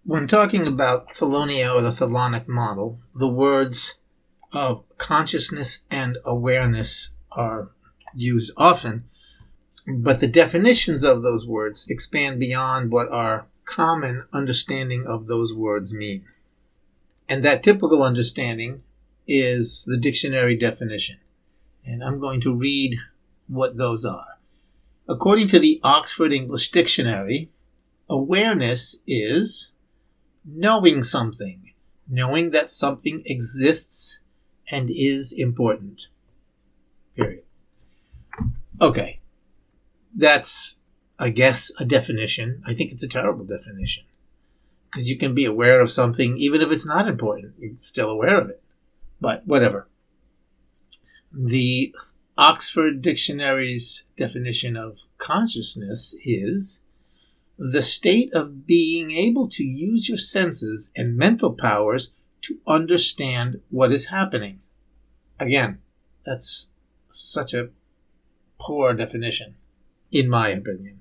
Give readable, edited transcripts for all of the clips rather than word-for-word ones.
When talking about tholonia or the tholonic model, the words of consciousness and awareness are used often, but the definitions of those words expand beyond what our common understanding of those words mean. And that typical understanding is the dictionary definition. And I'm going to read what those are. According to the Oxford English Dictionary, awareness is knowing something, knowing that something exists and is important. Period. Okay, that's, I guess, a definition. I think it's a terrible definition because you can be aware of something even if it's not important. You're still aware of it. But whatever. The Oxford Dictionary's definition of consciousness is the state of being able to use your senses and mental powers to understand what is happening. Again, that's such a poor definition, in my opinion.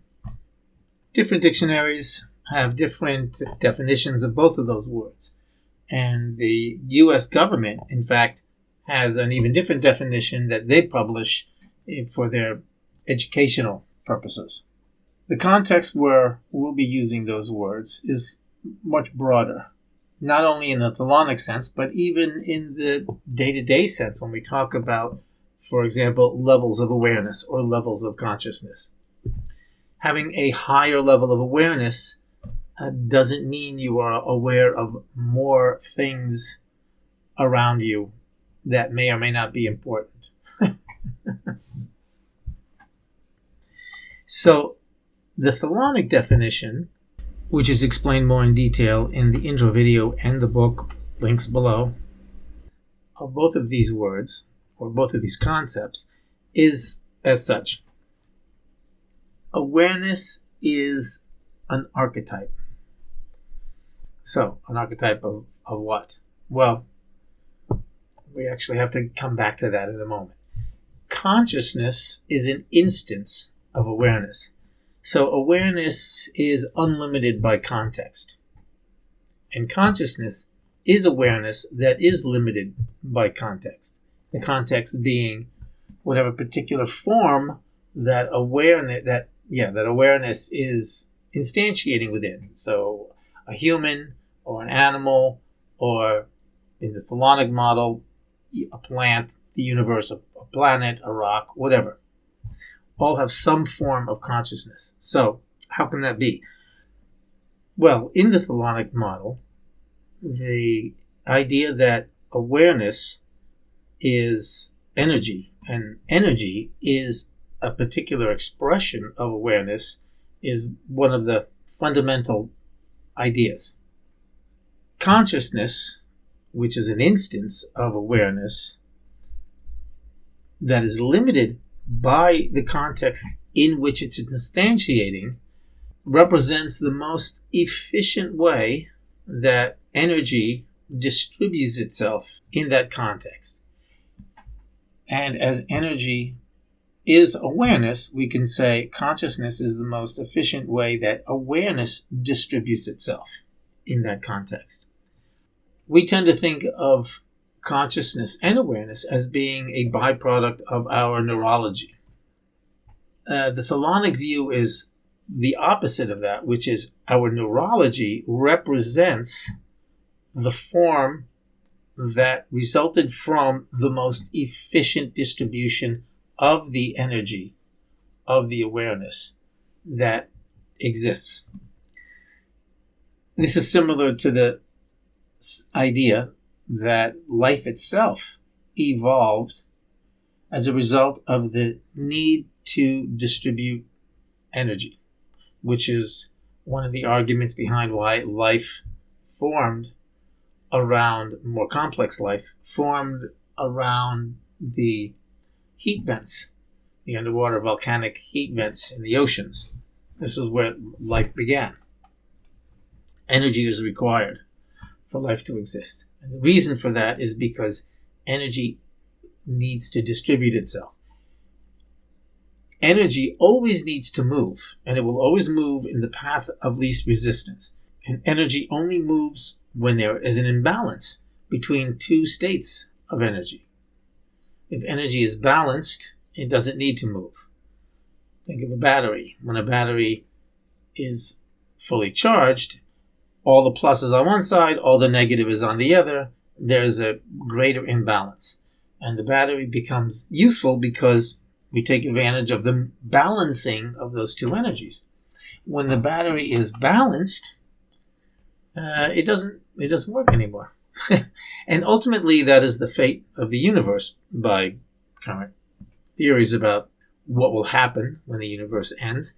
Different dictionaries have different definitions of both of those words. And the U.S. government, in fact, has an even different definition that they publish for their educational purposes. The context where we'll be using those words is much broader, not only in the tholonic sense, but even in the day-to-day sense when we talk about, for example, levels of awareness or levels of consciousness. Having a higher level of awareness doesn't mean you are aware of more things around you that may or may not be important. So, the tholonic definition, which is explained more in detail in the intro video and the book, links below, of both of these words, or both of these concepts, is as such. Awareness is an archetype. So, an archetype of what? Well, we actually have to come back to that in a moment. Consciousness is an instance of awareness. So awareness is unlimited by context. And consciousness is awareness that is limited by context. The context being whatever particular form that awareness is instantiating within. So a human or an animal, or in the tholonic model, a plant, the universe, a planet, a rock, whatever, all have some form of consciousness. So how can that be? Well, in the tholonic model, the idea that awareness is energy, and energy is a particular expression of awareness, is one of the fundamental ideas. Consciousness, which is an instance of awareness that is limited by the context in which it's instantiating, represents the most efficient way that energy distributes itself in that context. And as energy is awareness, we can say consciousness is the most efficient way that awareness distributes itself in that context. We tend to think of consciousness and awareness as being a byproduct of our neurology. The tholonic view is the opposite of that, which is our neurology represents the form that resulted from the most efficient distribution of the energy of the awareness that exists. This is similar to the idea that life itself evolved as a result of the need to distribute energy, which is one of the arguments behind why life formed around, more complex life, formed around the heat vents, the underwater volcanic heat vents in the oceans. This is where life began. Energy is required for life to exist. And the reason for that is because energy needs to distribute itself. Energy always needs to move, and it will always move in the path of least resistance. And energy only moves when there is an imbalance between two states of energy. If energy is balanced, it doesn't need to move. Think of a battery. When a battery is fully charged, all the plus is on one side, all the negative is on the other. There's a greater imbalance. And the battery becomes useful because we take advantage of the balancing of those two energies. When the battery is balanced, it doesn't work anymore. And ultimately, that is the fate of the universe by current theories about what will happen when the universe ends.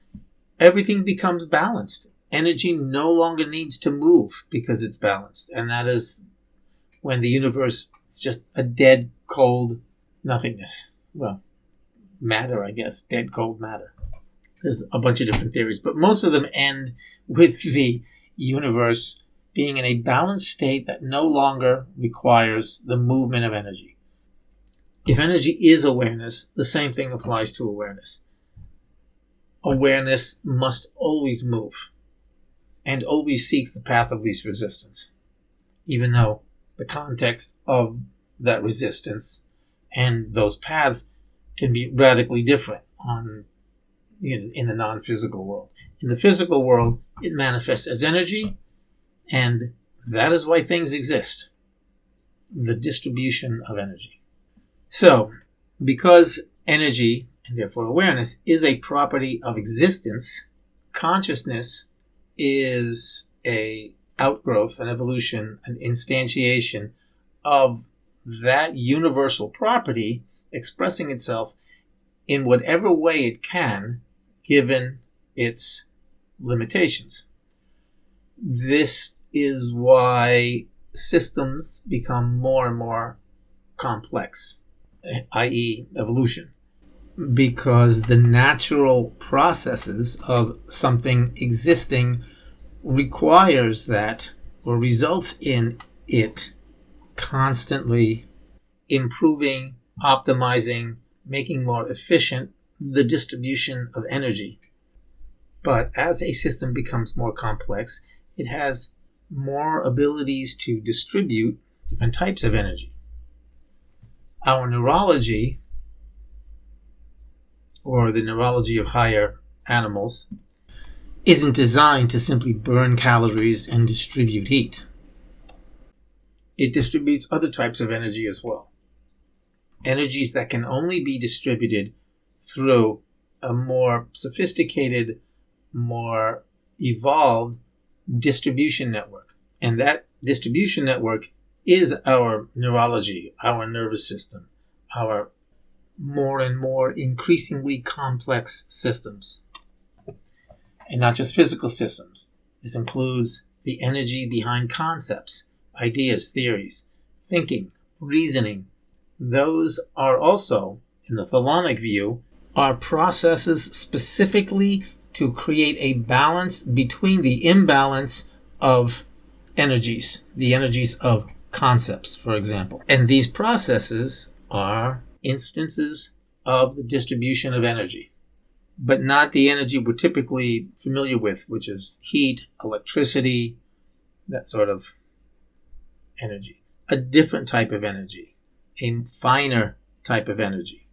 Everything becomes balanced. Energy no longer needs to move because it's balanced. And that is when the universe is just a dead, cold nothingness. Well, matter, I guess. Dead, cold matter. There's a bunch of different theories, but most of them end with the universe being in a balanced state that no longer requires the movement of energy. If energy is awareness, the same thing applies to awareness. Awareness must always move and always seeks the path of least resistance, even though the context of that resistance and those paths can be radically different in the non-physical world. In the physical world, it manifests as energy, and that is why things exist, the distribution of energy. So, because energy, and therefore awareness, is a property of existence, consciousness is an outgrowth, an evolution, an instantiation of that universal property expressing itself in whatever way it can, given its limitations. This is why systems become more and more complex, i.e. evolution, because the natural processes of something existing requires that, or results in it constantly improving, optimizing, making more efficient the distribution of energy. But as a system becomes more complex, it has more abilities to distribute different types of energy. Our neurology, or the neurology of higher animals, isn't designed to simply burn calories and distribute heat. It distributes other types of energy as well. Energies that can only be distributed through a more sophisticated, more evolved distribution network. And that distribution network is our neurology, our nervous system, our more and more increasingly complex systems. And not just physical systems. This includes the energy behind concepts, ideas, theories, thinking, reasoning. Those are also, in the tholonic view, are processes specifically to create a balance between the imbalance of energies, the energies of concepts, for example. And these processes are instances of the distribution of energy, but not the energy we're typically familiar with, which is heat, electricity, that sort of energy. A different type of energy, a finer type of energy,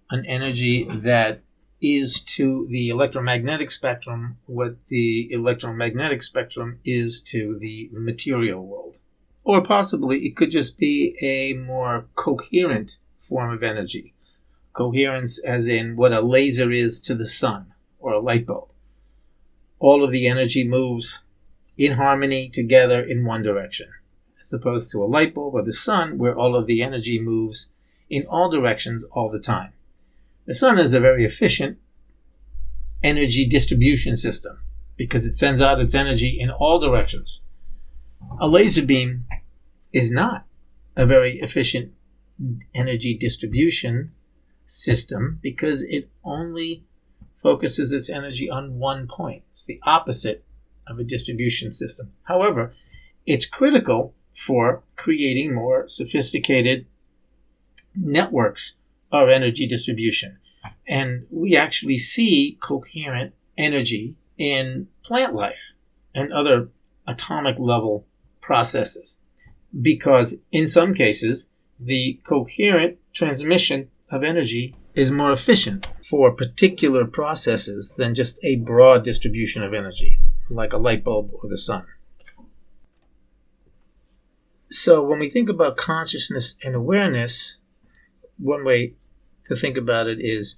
an energy that is to the electromagnetic spectrum what the electromagnetic spectrum is to the material world. Or possibly it could just be a more coherent form of energy. Coherence as in what a laser is to the sun or a light bulb. All of the energy moves in harmony together in one direction, as opposed to a light bulb or the sun where all of the energy moves in all directions all the time. The sun is a very efficient energy distribution system because it sends out its energy in all directions. A laser beam is not a very efficient energy distribution system because it only focuses its energy on one point. It's the opposite of a distribution system. However, it's critical for creating more sophisticated networks of energy distribution. And we actually see coherent energy in plant life and other atomic level processes, because in some cases, the coherent transmission of energy is more efficient for particular processes than just a broad distribution of energy, like a light bulb or the sun. So when we think about consciousness and awareness, one way to think about it is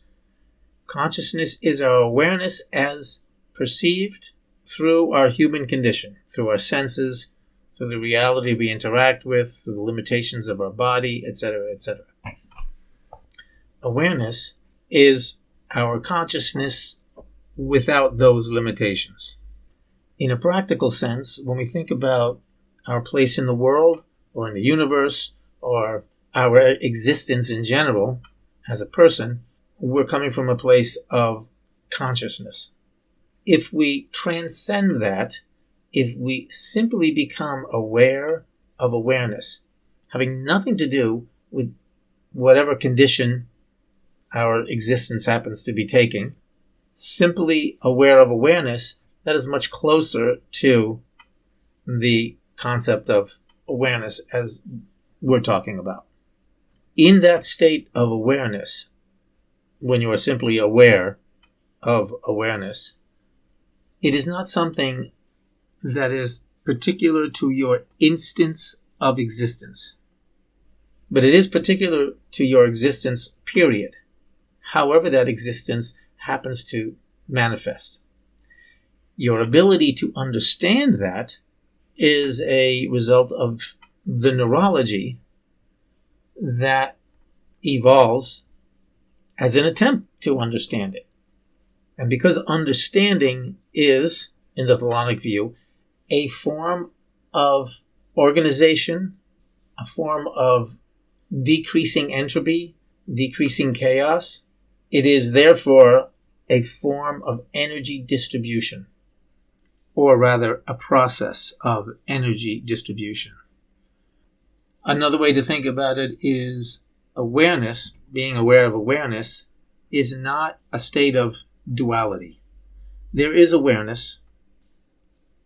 consciousness is our awareness as perceived through our human condition, through our senses, through the reality we interact with, through the limitations of our body, etc., etc. Awareness is our consciousness without those limitations. In a practical sense, when we think about our place in the world or in the universe or our existence in general as a person, we're coming from a place of consciousness. If we transcend that, if we simply become aware of awareness, having nothing to do with whatever condition our existence happens to be taking, simply aware of awareness, that is much closer to the concept of awareness as we're talking about. In that state of awareness, when you are simply aware of awareness, it is not something that is particular to your instance of existence, but it is particular to your existence, period, however that existence happens to manifest. Your ability to understand that is a result of the neurology that evolves as an attempt to understand it. And because understanding is, in the tholonic view, a form of organization, a form of decreasing entropy, decreasing chaos, it is therefore a form of energy distribution, or rather a process of energy distribution. Another way to think about it is awareness, being aware of awareness, is not a state of duality. There is awareness,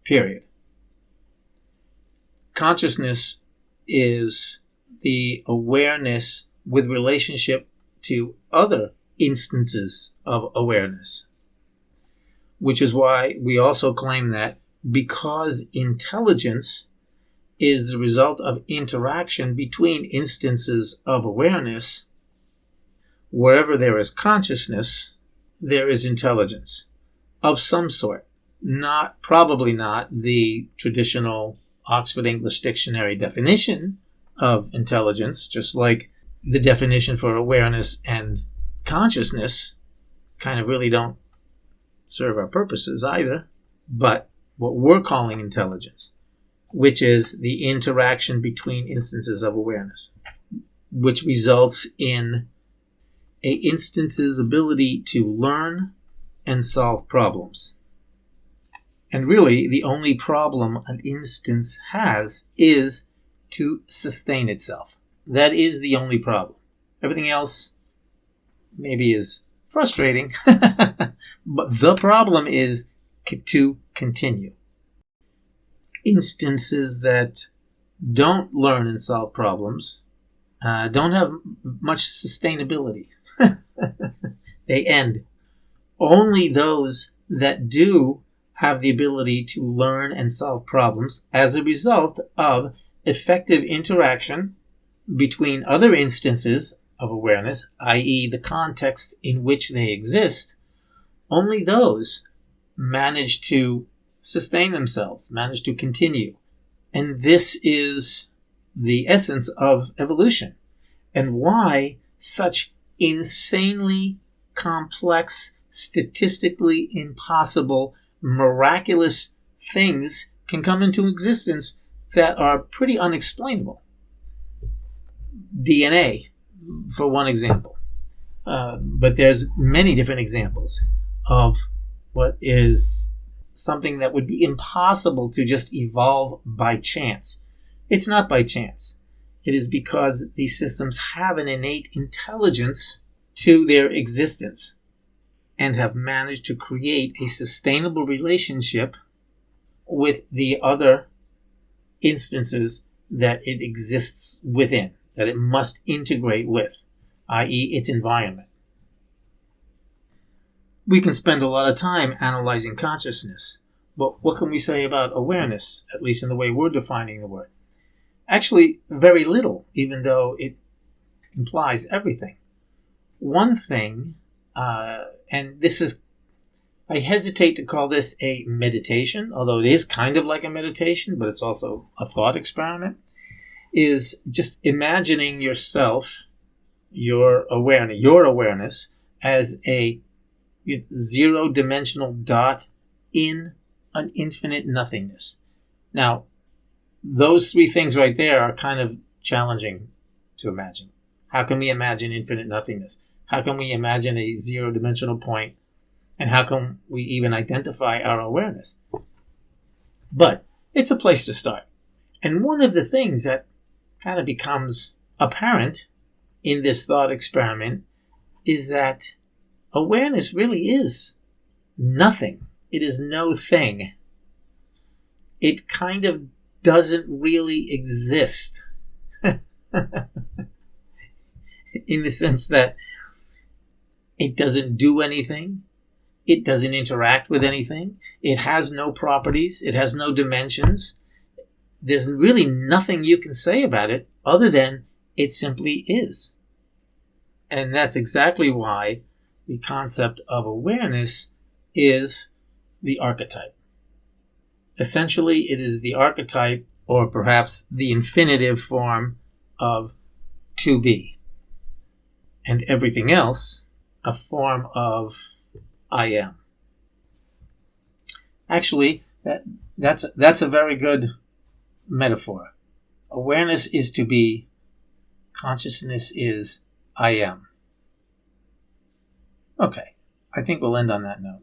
period. Consciousness is the awareness with relationship to other instances of awareness, which is why we also claim that because intelligence is the result of interaction between instances of awareness, wherever there is consciousness, there is intelligence of some sort. Probably not the traditional Oxford English Dictionary definition of intelligence, just like the definition for awareness and consciousness kind of really don't serve our purposes either, but what we're calling intelligence, which is the interaction between instances of awareness, which results in an instance's ability to learn and solve problems. And really, the only problem an instance has is to sustain itself. That is the only problem. Everything else maybe is frustrating, but the problem is to continue. Instances that don't learn and solve problems don't have much sustainability. They end. Only those that do have the ability to learn and solve problems as a result of effective interaction between other instances of awareness, i.e. the context in which they exist, only those manage to sustain themselves, manage to continue. And this is the essence of evolution, and why such insanely complex, statistically impossible, miraculous things can come into existence that are pretty unexplainable. DNA, for one example. But there's many different examples of what is something that would be impossible to just evolve by chance. It's not by chance. It is because these systems have an innate intelligence to their existence and have managed to create a sustainable relationship with the other instances that it exists within, that it must integrate with, i.e., its environment. We can spend a lot of time analyzing consciousness, but what can we say about awareness, at least in the way we're defining the word? Actually, very little, even though it implies everything. One thing, and this is, I hesitate to call this a meditation, although it is kind of like a meditation, but it's also a thought experiment, is just imagining yourself, your awareness as a zero-dimensional dot in an infinite nothingness. Now, those three things right there are kind of challenging to imagine. How can we imagine infinite nothingness? How can we imagine a zero-dimensional point? And how can we even identify our awareness? But it's a place to start. And one of the things that kind of becomes apparent in this thought experiment is that awareness really is nothing. It is no thing. It kind of doesn't really exist. In the sense that it doesn't do anything. It doesn't interact with anything. It has no properties. It has no dimensions. There's really nothing you can say about it other than it simply is. And that's exactly why the concept of awareness is the archetype. Essentially, it is the archetype, or perhaps the infinitive form of to be. And everything else, a form of I am. Actually, that's a very good metaphor. Awareness is to be, consciousness is I am. Okay, I think we'll end on that note.